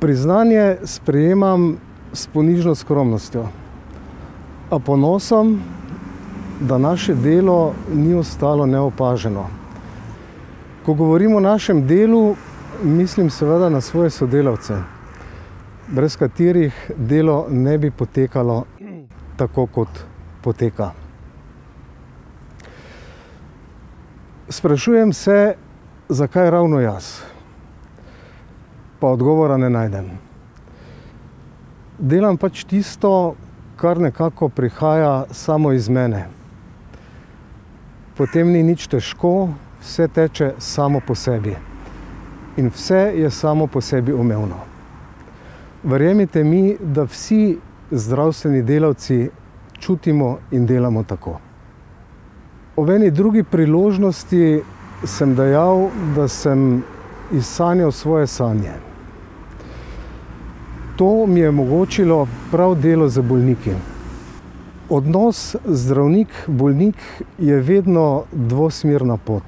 Priznanje sprejemam s ponižno skromnostjo, a ponosom, da naše delo ni ostalo neopaženo. Ko govorim o našem delu, mislim seveda na svoje sodelavce, brez katerih delo ne bi potekalo tako, kot poteka. Sprašujem se, zakaj ravno jaz? Pa odgovora ne najdem. Delam pač tisto, kar nekako prihaja samo iz mene. Potem ni nič težko, vse teče samo po sebi. In vse je samo po sebi umevno. Verjemite mi, da vsi zdravstveni delavci čutimo in delamo tako. Ob eni drugi priložnosti sem dejal, da sem izsanjal svoje sanje. To mi je omogočilo prav delo z bolniki. Odnos zdravnik-bolnik je vedno dvosmerna pot.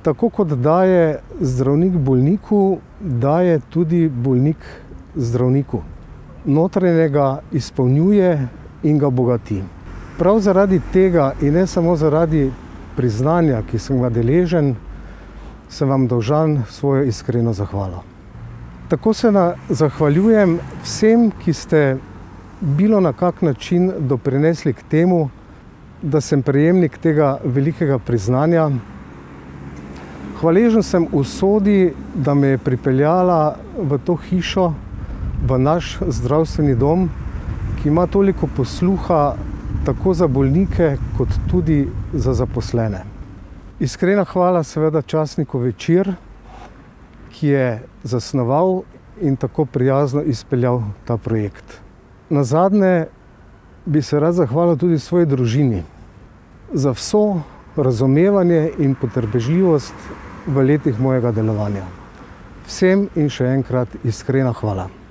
Tako kot daje zdravnik bolniku, daje tudi bolnik zdravniku. Notranjega izpolnjuje in ga bogati. Prav zaradi tega in ne samo zaradi priznanja, ki sem ga deležen, sem vam dolžan svojo iskreno zahvalo. Tako se zahvaljujem vsem, ki ste bilo na kak način doprinesli k temu, da sem prejemnik tega velikega priznanja. Hvaležen sem usodi, da me je pripeljala v to hišo, v naš zdravstveni dom, ki ima toliko posluha tako za bolnike, kot tudi za zaposlene. Iskrena hvala seveda časniku Večer, ki je zasnoval in tako prijazno izpeljal ta projekt. Nazadnje bi se rad zahvalil tudi svoji družini za vso razumevanje in potrpežljivost v letih mojega delovanja. Vsem in še enkrat iskrena hvala.